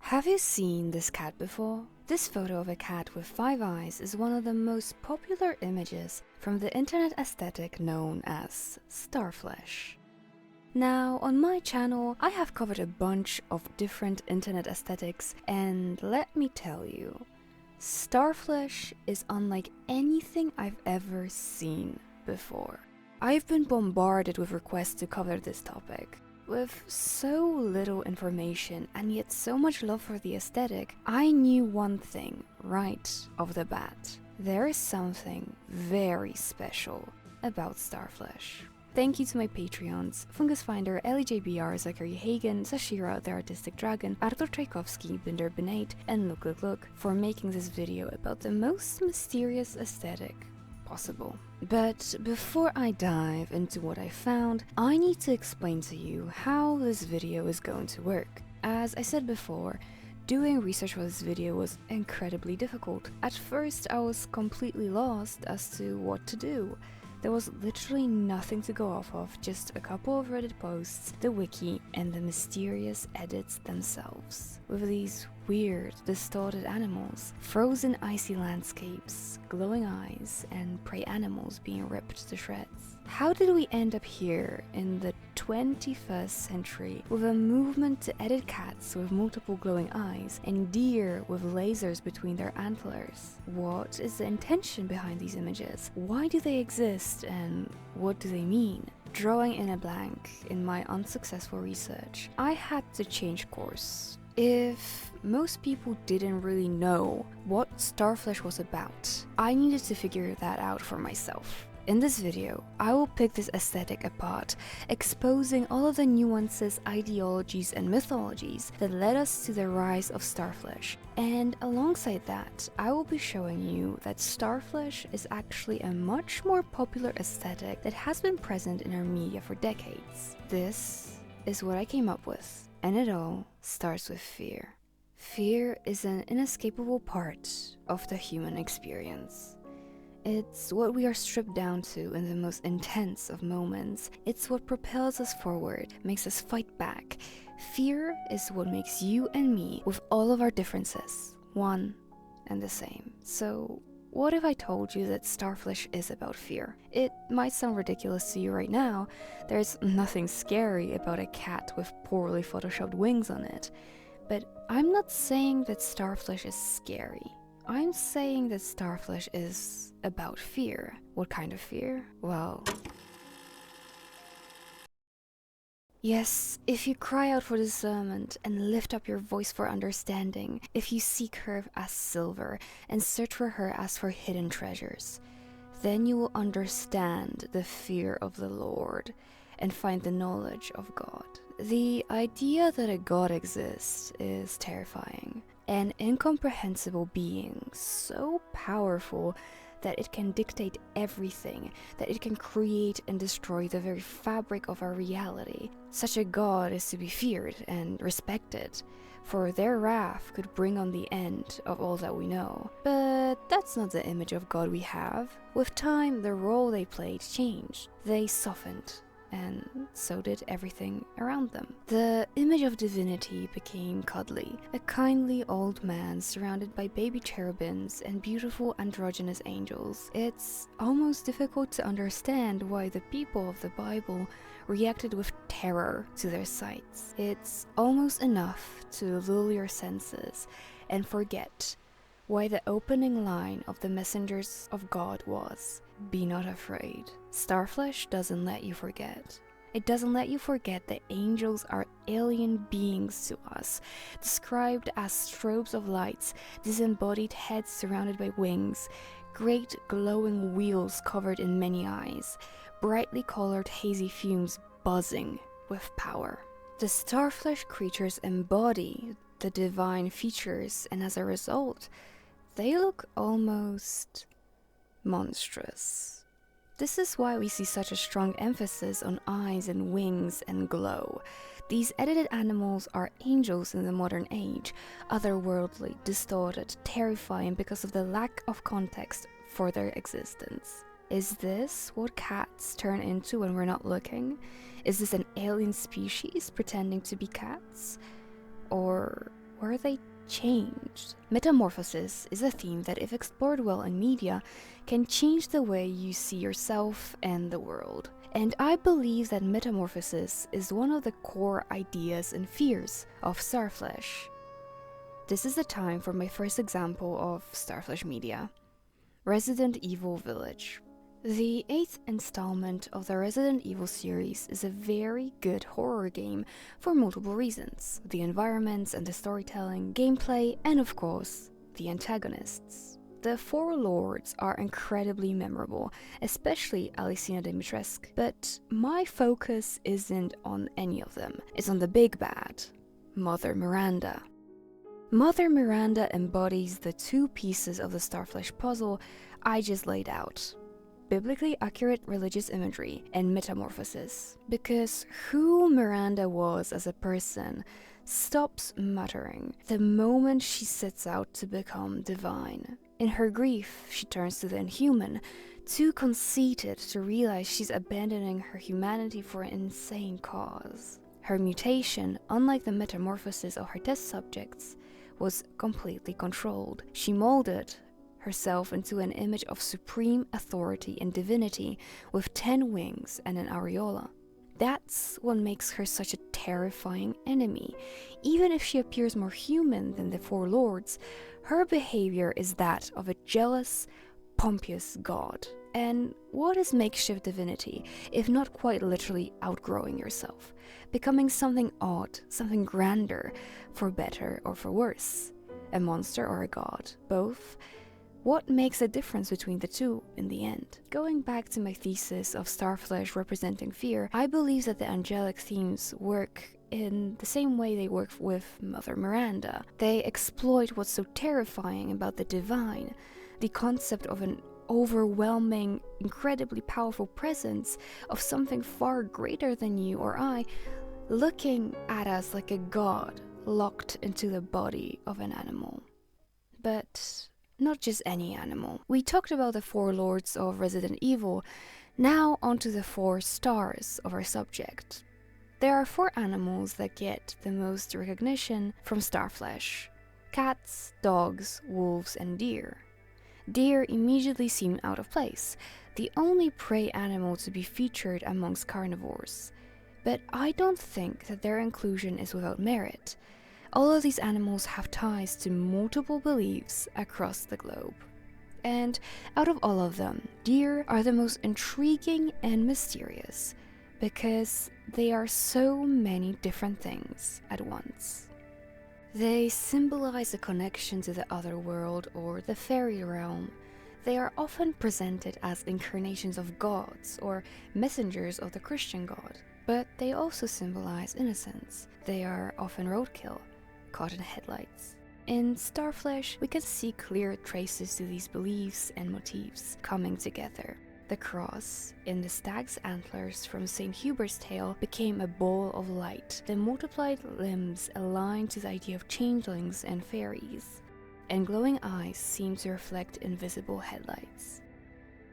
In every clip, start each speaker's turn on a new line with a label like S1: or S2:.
S1: Have you seen this cat before? This photo of a cat with 5 eyes is one of the most popular images from the internet aesthetic known as Starflesh. Now, on my channel, I have covered a bunch of different internet aesthetics, and let me tell you, Starflesh is unlike anything I've ever seen before. I've been bombarded with requests to cover this topic. With so little information and yet so much love for the aesthetic, I knew one thing right off the bat. There is something very special about Starflesh. Thank you to my Patreons, Fungus Finder, LEJBR, Zachary Hagen, Sashira, The Artistic Dragon, Artur Tchaikovsky, Binder Benate, and Look for making this video about the most mysterious aesthetic possible. But before I dive into what I found, I need to explain to you how this video is going to work. As I said before, doing research for this video was incredibly difficult. At first, I was completely lost as to what to do. There was literally nothing to go off of, just a couple of Reddit posts, the wiki, and the mysterious edits themselves. With these weird, distorted animals, frozen icy landscapes, glowing eyes, and prey animals being ripped to shreds. How did we end up here in the 21st century with a movement to edit cats with multiple glowing eyes and deer with lasers between their antlers? What is the intention behind these images? Why do they exist and what do they mean? Drawing in a blank in my unsuccessful research, I had to change course. If most people didn't really know what Starflesh was about, I needed to figure that out for myself. In this video, I will pick this aesthetic apart, exposing all of the nuances, ideologies, and mythologies that led us to the rise of Starflesh. And alongside that, I will be showing you that Starflesh is actually a much more popular aesthetic that has been present in our media for decades. This is what I came up with, and it all starts with fear. Fear is an inescapable part of the human experience. It's what we are stripped down to in the most intense of moments. It's what propels us forward, makes us fight back. Fear is what makes you and me, with all of our differences, one and the same. So, what if I told you that Starflesh is about fear? It might sound ridiculous to you right now. There's nothing scary about a cat with poorly photoshopped wings on it. But I'm not saying that Starflesh is scary. I'm saying that Starflesh is about fear. What kind of fear? Well, yes, if you cry out for discernment and lift up your voice for understanding, if you seek her as silver and search for her as for hidden treasures, then you will understand the fear of the Lord and find the knowledge of God. The idea that a God exists is terrifying. An incomprehensible being so powerful that it can dictate everything, that it can create and destroy the very fabric of our reality. Such a God is to be feared and respected, for their wrath could bring on the end of all that we know. But that's not the image of God we have. With time, the role they played changed. They softened, and so did everything around them. The image of divinity became cuddly, a kindly old man surrounded by baby cherubims and beautiful androgynous angels. It's almost difficult to understand why the people of the Bible reacted with terror to their sights. It's almost enough to lull your senses and forget why the opening line of the messengers of God was, "Be not afraid." Starflesh doesn't let you forget. It doesn't let you forget that angels are alien beings to us, described as strobes of lights, disembodied heads surrounded by wings, great glowing wheels covered in many eyes, brightly colored hazy fumes buzzing with power. The Starflesh creatures embody the divine features, and as a result, they look almost monstrous. This is why we see such a strong emphasis on eyes and wings and glow. These edited animals are angels in the modern age, otherworldly, distorted, terrifying because of the lack of context for their existence. Is this what cats turn into when we're not looking? Is this an alien species pretending to be cats? Or were they changed? Metamorphosis is a theme that, if explored well in media, can change the way you see yourself and the world. And I believe that metamorphosis is one of the core ideas and fears of Starflesh. This is the time for my first example of Starflesh media. Resident Evil Village. The 8th installment of the Resident Evil series is a very good horror game for multiple reasons: the environments and the storytelling, gameplay, and of course, the antagonists. The Four Lords are incredibly memorable, especially Alicina Dimitrescu, but my focus isn't on any of them, it's on the big bad, Mother Miranda. Mother Miranda embodies the two pieces of the Starflesh puzzle I just laid out: biblically accurate religious imagery and metamorphosis. Because who Miranda was as a person stops mattering the moment she sets out to become divine. In her grief, she turns to the inhuman, too conceited to realize she's abandoning her humanity for an insane cause. Her mutation, unlike the metamorphosis of her test subjects, was completely controlled. She molded herself into an image of supreme authority and divinity with 10 wings and an aureola. That's what makes her such a terrifying enemy. Even if she appears more human than the Four Lords, her behavior is that of a jealous, pompous god. And what is makeshift divinity, if not quite literally outgrowing yourself, becoming something odd, something grander, for better or for worse? A monster or a god? Both? What makes a difference between the two in the end? Going back to my thesis of Starflesh representing fear, I believe that the angelic themes work in the same way they work with Mother Miranda. They exploit what's so terrifying about the divine, the concept of an overwhelming, incredibly powerful presence of something far greater than you or I, looking at us like a god locked into the body of an animal. But not just any animal. We talked about the Four Lords of Resident Evil, now onto the 4 stars of our subject. There are 4 animals that get the most recognition from Starflesh: cats, dogs, wolves, and deer. Deer immediately seem out of place, the only prey animal to be featured amongst carnivores. But I don't think that their inclusion is without merit. All of these animals have ties to multiple beliefs across the globe. And out of all of them, deer are the most intriguing and mysterious, because they are so many different things at once. They symbolize a connection to the other world or the fairy realm. They are often presented as incarnations of gods or messengers of the Christian God, but they also symbolize innocence. They are often roadkill, caught in headlights. In Starflesh, we can see clear traces to these beliefs and motifs coming together. The cross in the stag's antlers from St. Hubert's Tale became a ball of light. The multiplied limbs aligned to the idea of changelings and fairies, and glowing eyes seem to reflect invisible headlights.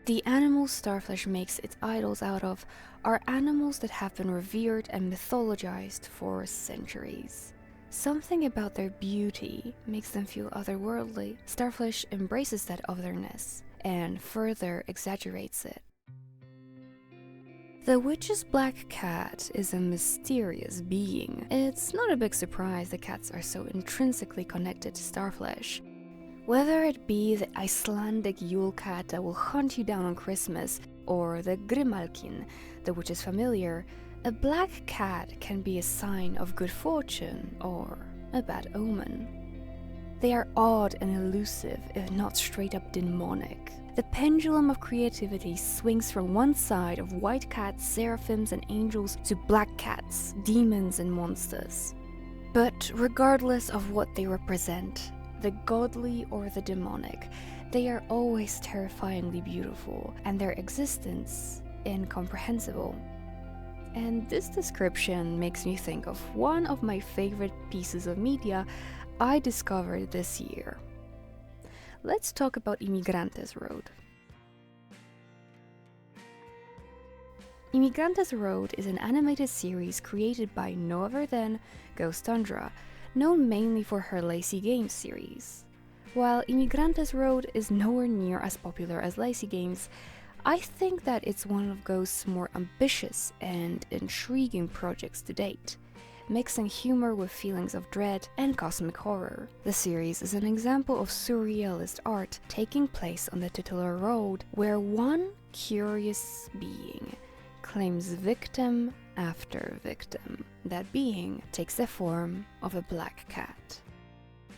S1: The animals Starflesh makes its idols out of are animals that have been revered and mythologized for centuries. Something about their beauty makes them feel otherworldly. Starflesh embraces that otherness and further exaggerates it. The witch's black cat is a mysterious being. It's not a big surprise that cats are so intrinsically connected to Starflesh. Whether it be the Icelandic Yule cat that will hunt you down on Christmas, or the Grimalkin, the witch's familiar, a black cat can be a sign of good fortune or a bad omen. They are odd and elusive, if not straight up demonic. The pendulum of creativity swings from one side of white cats, seraphims, and angels to black cats, demons, and monsters. But regardless of what they represent, the godly or the demonic, they are always terrifyingly beautiful, and their existence incomprehensible. And this description makes me think of one of my favorite pieces of media I discovered this year. Let's talk about Imigrantesroad. Imigrantesroad is an animated series created by no other than Ghost Tundra, known mainly for her Lazy Games series. While imigrantesroad is nowhere near as popular as Lazy Games, I think that it's one of Ghost's more ambitious and intriguing projects to date, mixing humor with feelings of dread and cosmic horror. The series is an example of surrealist art taking place on the titular road, where one curious being claims victim after victim. That being takes the form of a black cat.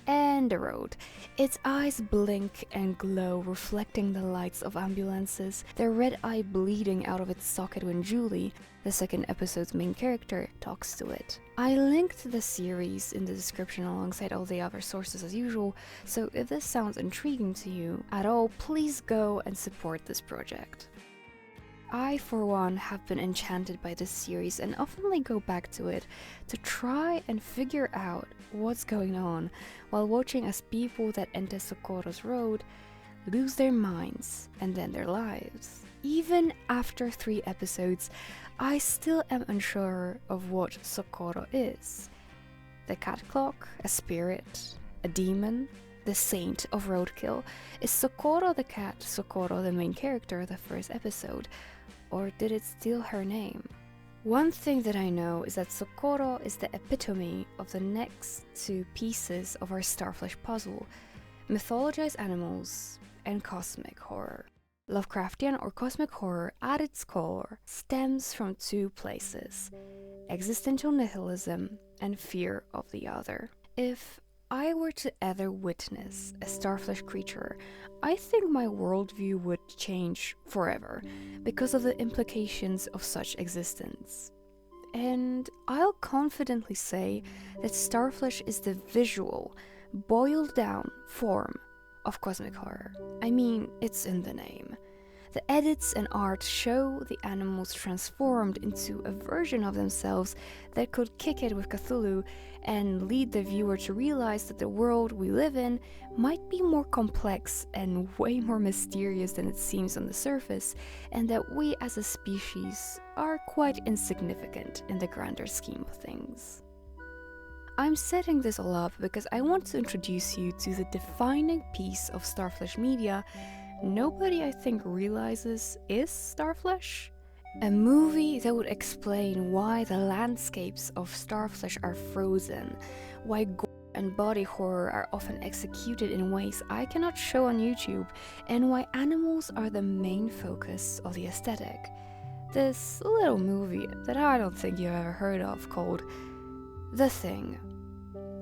S1: And the road. Its eyes blink and glow, reflecting the lights of ambulances, their red eye bleeding out of its socket when Julie, the second episode's main character, talks to it. I linked the series in the description alongside all the other sources as usual, so if this sounds intriguing to you at all, please go and support this project. I, for one, have been enchanted by this series and oftenly go back to it to try and figure out what's going on while watching as people that enter Socorro's road lose their minds and then their lives. Even after 3 episodes, I still am unsure of what Socorro is. The cat clock, a spirit, a demon, the saint of roadkill. Is Socorro the cat Socorro the main character of the first episode? Or did it steal her name? One thing that I know is that Socorro is the epitome of the next 2 pieces of our Starflesh puzzle: mythologized animals and cosmic horror. Lovecraftian or cosmic horror at its core stems from 2 places: existential nihilism and fear of the other. If I were to ever witness a Starflesh creature, I think my worldview would change forever because of the implications of such existence. And I'll confidently say that Starflesh is the visual, boiled down form of cosmic horror. I mean, it's in the name. The edits and art show the animals transformed into a version of themselves that could kick it with Cthulhu and lead the viewer to realize that the world we live in might be more complex and way more mysterious than it seems on the surface, and that we as a species are quite insignificant in the grander scheme of things. I'm setting this all up because I want to introduce you to the defining piece of Starflesh media nobody, I think, realizes is Starflesh. A movie that would explain why the landscapes of Starflesh are frozen, why gore and body horror are often executed in ways I cannot show on YouTube, and why animals are the main focus of the aesthetic. This little movie that I don't think you've ever heard of, called The Thing.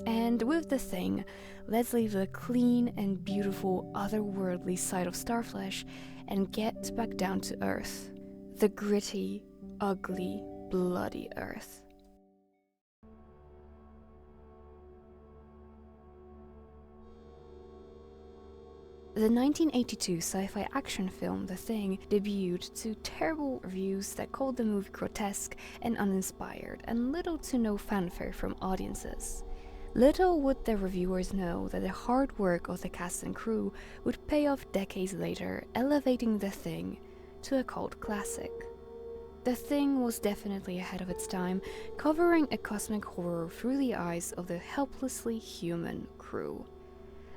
S1: And with The Thing, let's leave the clean and beautiful otherworldly side of Starflesh and get back down to Earth. The gritty, ugly, bloody Earth. The 1982 sci-fi action film The Thing debuted to terrible reviews that called the movie grotesque and uninspired, and little to no fanfare from audiences. Little would the reviewers know that the hard work of the cast and crew would pay off decades later, elevating The Thing to a cult classic. The Thing was definitely ahead of its time, covering a cosmic horror through the eyes of the helplessly human crew.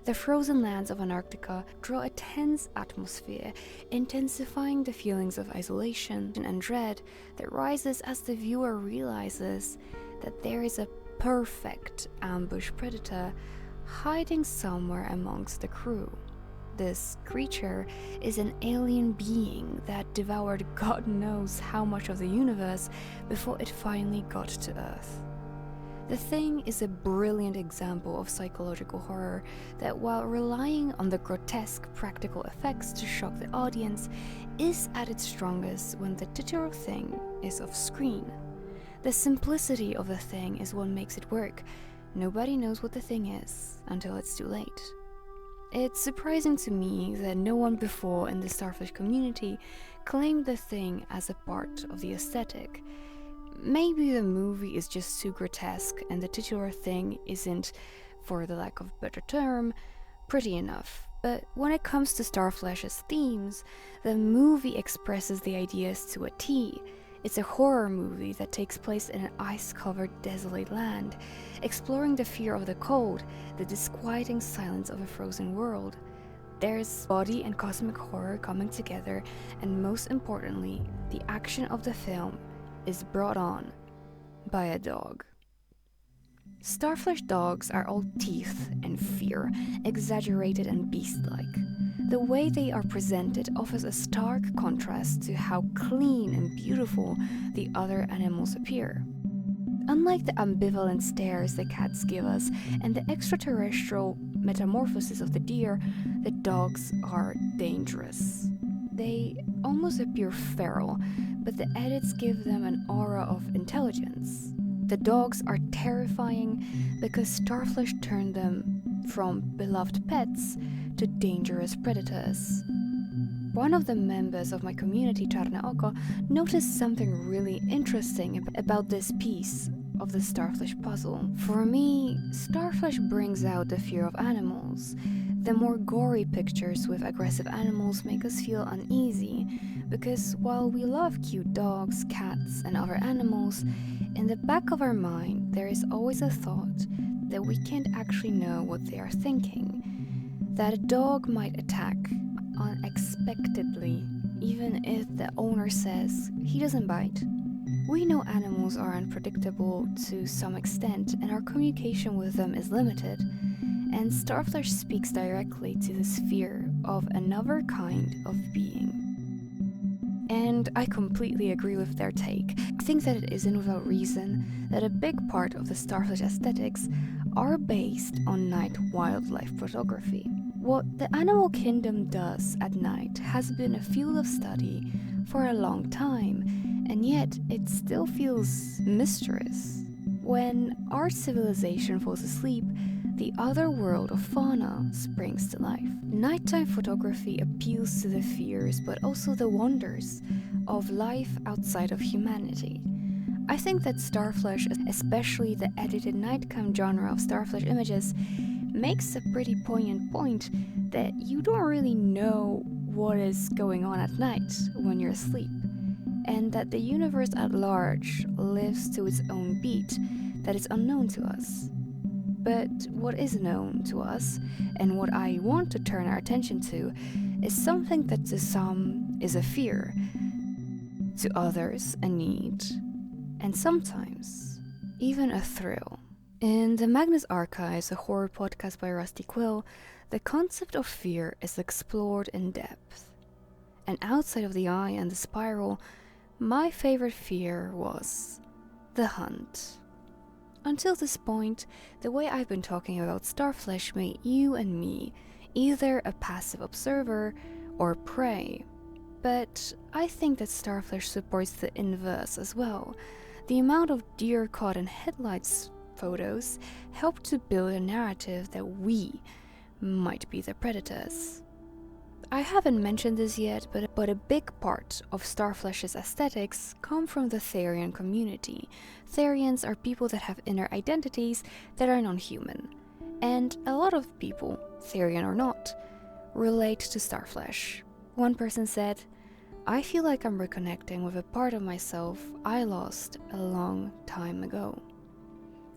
S1: The frozen lands of Antarctica draw a tense atmosphere, intensifying the feelings of isolation and dread that rises as the viewer realizes that there is a perfect ambush predator hiding somewhere amongst the crew. This creature is an alien being that devoured God knows how much of the universe before it finally got to Earth. The Thing is a brilliant example of psychological horror that, while relying on the grotesque practical effects to shock the audience, is at its strongest when the titular thing is off screen. The simplicity of The Thing is what makes it work. Nobody knows what the thing is until it's too late. It's surprising to me that no one before in the Starflesh community claimed The Thing as a part of the aesthetic. Maybe the movie is just too grotesque and the titular thing isn't, for the lack of a better term, pretty enough. But when it comes to Starflesh's themes, the movie expresses the ideas to a T. It's a horror movie that takes place in an ice-covered, desolate land, exploring the fear of the cold, the disquieting silence of a frozen world. There's body and cosmic horror coming together, and most importantly, the action of the film is brought on by a dog. Starflesh dogs are all teeth and fear, exaggerated and beast-like. The way they are presented offers a stark contrast to how clean and beautiful the other animals appear. Unlike the ambivalent stares the cats give us and the extraterrestrial metamorphosis of the deer, the dogs are dangerous. They almost appear feral, but the edits give them an aura of intelligence. The dogs are terrifying because Starflesh turned them from beloved pets to dangerous predators. One of the members of my community, Czarne Oko, noticed something really interesting about this piece of the Starflesh puzzle. For me, Starflesh brings out the fear of animals. The more gory pictures with aggressive animals make us feel uneasy, because while we love cute dogs, cats, and other animals, in the back of our mind there is always a thought that we can't actually know what they are thinking. That a dog might attack unexpectedly, even if the owner says he doesn't bite. We know animals are unpredictable to some extent, and our communication with them is limited, and Starflesh speaks directly to this fear of another kind of being. And I completely agree with their take. I think that it isn't without reason that a big part of the Starflesh aesthetics are based on night wildlife photography. What the animal kingdom does at night has been a field of study for a long time, and yet it still feels mysterious. When our civilization falls asleep, the other world of fauna springs to life. Nighttime photography appeals to the fears but also the wonders of life outside of humanity. I think that Starflesh, especially the edited nightcam genre of Starflesh images, makes a pretty poignant point that you don't really know what is going on at night when you're asleep, and that the universe at large lives to its own beat that is unknown to us. But what is known to us, and what I want to turn our attention to, is something that to some is a fear, to others a need, and sometimes even a thrill. In the Magnus Archives, a horror podcast by Rusty Quill, the concept of fear is explored in depth. And outside of the eye and the spiral, my favorite fear was the hunt. Until this point, the way I've been talking about Starflesh made you and me either a passive observer or prey. But I think that Starflesh supports the inverse as well. The amount of deer caught in headlights photos help to build a narrative that we might be the predators. I haven't mentioned this yet, but a big part of Starflesh's aesthetics come from the Therian community. Therians are people that have inner identities that are non-human. And a lot of people, Therian or not, relate to Starflesh. One person said, "I feel like I'm reconnecting with a part of myself I lost a long time ago."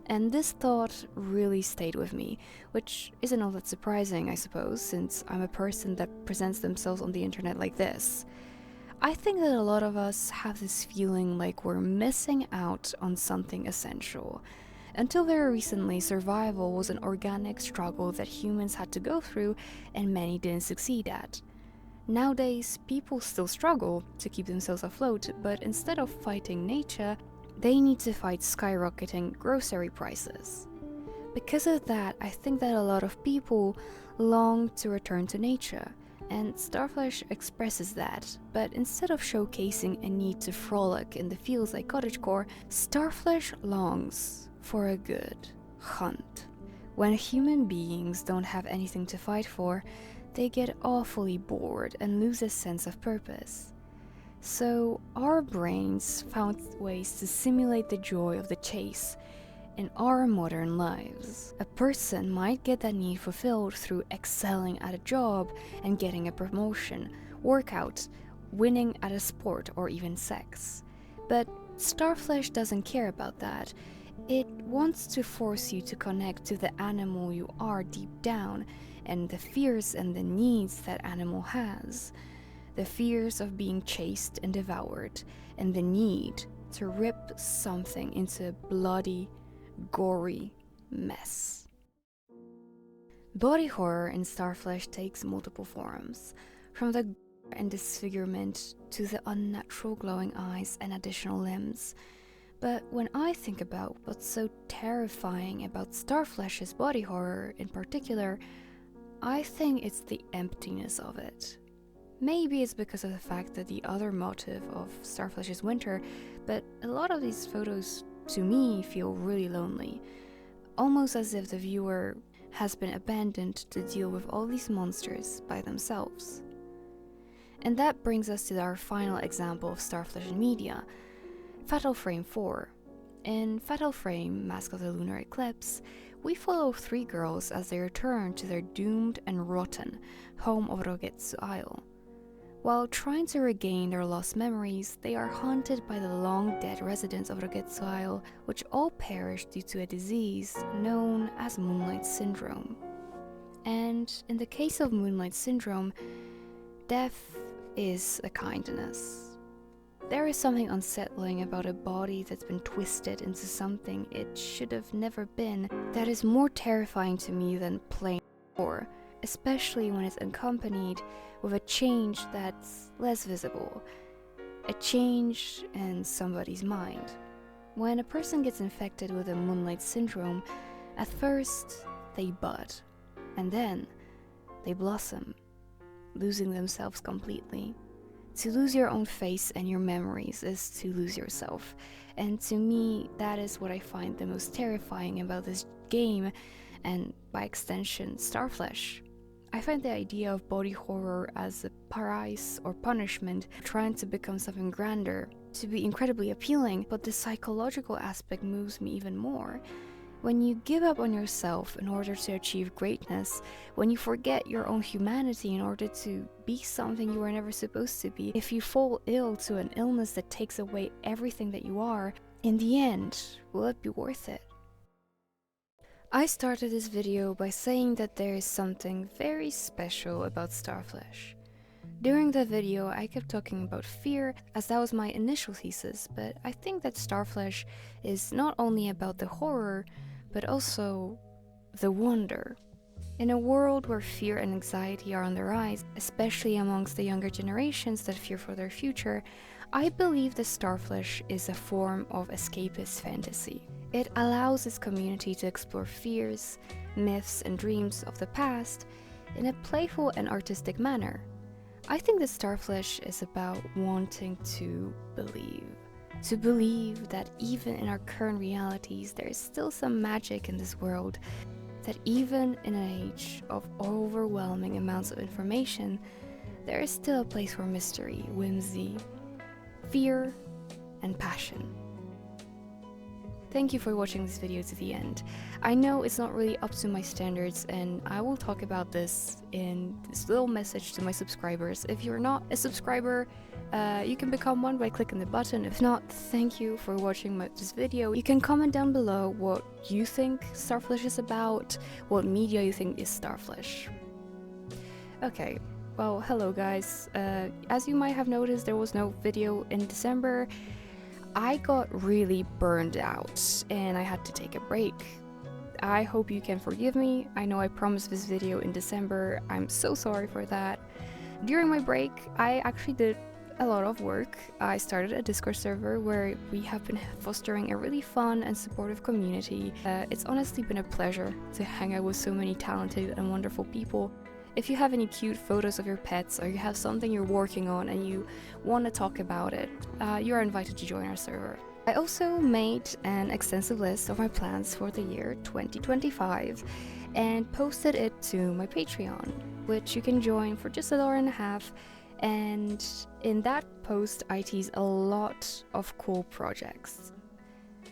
S1: And this thought really stayed with me, which isn't all that surprising, I suppose, since I'm a person that presents themselves on the internet like this. I think that a lot of us have this feeling like we're missing out on something essential. Until very recently, survival was an organic struggle that humans had to go through and many didn't succeed at. Nowadays, people still struggle to keep themselves afloat, but instead of fighting nature, they need to fight skyrocketing grocery prices. Because of that, I think that a lot of people long to return to nature, and Starflesh expresses that, but instead of showcasing a need to frolic in the fields like cottagecore, Starflesh longs for a good hunt. When human beings don't have anything to fight for, they get awfully bored and lose a sense of purpose. So our brains found ways to simulate the joy of the chase in our modern lives. A person might get that need fulfilled through excelling at a job and getting a promotion, workout, winning at a sport, or even sex. But Starflesh doesn't care about that. It wants to force you to connect to the animal you are deep down, and the fears and the needs that animal has. The fears of being chased and devoured, and the need to rip something into a bloody, gory mess. Body horror in Starflesh takes multiple forms, from the gore and disfigurement to the unnatural glowing eyes and additional limbs. But when I think about what's so terrifying about Starflesh's body horror in particular, I think it's the emptiness of it. Maybe it's because of the fact that the other motive of Starflesh's winter, but a lot of these photos to me feel really lonely, almost as if the viewer has been abandoned to deal with all these monsters by themselves. And that brings us to our final example of Starflesh in media, Fatal Frame 4. In Fatal Frame, Mask of the Lunar Eclipse, we follow 3 girls as they return to their doomed and rotten home of Rogetsu Isle. While trying to regain their lost memories, they are haunted by the long-dead residents of Rogetsu Isle, which all perish due to a disease known as Moonlight Syndrome. And in the case of Moonlight Syndrome, death is a kindness. There is something unsettling about a body that's been twisted into something it should have never been that is more terrifying to me than plain horror, especially when it's accompanied with a change that's less visible, a change in somebody's mind. When a person gets infected with a Moonlight Syndrome, at first they bud, and then they blossom, losing themselves completely. To lose your own face and your memories is to lose yourself, and to me that is what I find the most terrifying about this game, and by extension Starflesh. I find the idea of body horror as a price or punishment trying to become something grander to be incredibly appealing, but the psychological aspect moves me even more. When you give up on yourself in order to achieve greatness, when you forget your own humanity in order to be something you were never supposed to be, if you fall ill to an illness that takes away everything that you are, in the end, will it be worth it? I started this video by saying that there is something very special about Starflesh. During the video, I kept talking about fear, as that was my initial thesis, but I think that Starflesh is not only about the horror, but also the wonder. In a world where fear and anxiety are on the rise, especially amongst the younger generations that fear for their future, I believe that Starflesh is a form of escapist fantasy. It allows its community to explore fears, myths, and dreams of the past in a playful and artistic manner. I think that Starflesh is about wanting to believe. To believe that even in our current realities there is still some magic in this world, that even in an age of overwhelming amounts of information, there is still a place for mystery, whimsy, fear, and passion. Thank you for watching this video to the end. I know it's not really up to my standards, and I will talk about this in this little message to my subscribers. If you're not a subscriber, you can become one by clicking the button. If not, thank you for watching this video. You can comment down below what you think Starflesh is about, what media you think is Starflesh. Okay, well, hello guys. As you might have noticed, there was no video in December. I got really burned out and I had to take a break. I hope you can forgive me. I know I promised this video in December. I'm so sorry for that. During my break, I actually did a lot of work. I started a Discord server where we have been fostering a really fun and supportive community. It's honestly been a pleasure to hang out with so many talented and wonderful people. If you have any cute photos of your pets, or you have something you're working on and you want to talk about it, you are invited to join our server. I also made an extensive list of my plans for the year 2025 and posted it to my Patreon, which you can join for just $1.50. And in that post I tease a lot of cool projects.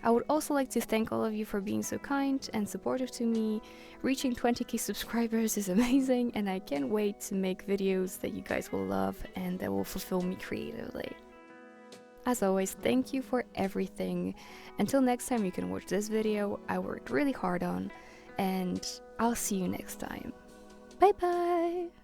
S1: I would also like to thank all of you for being so kind and supportive to me. Reaching 20k subscribers is amazing, and I can't wait to make videos that you guys will love and that will fulfill me creatively. As always, thank you for everything. Until next time you can watch this video I worked really hard on, and I'll see you next time. Bye bye!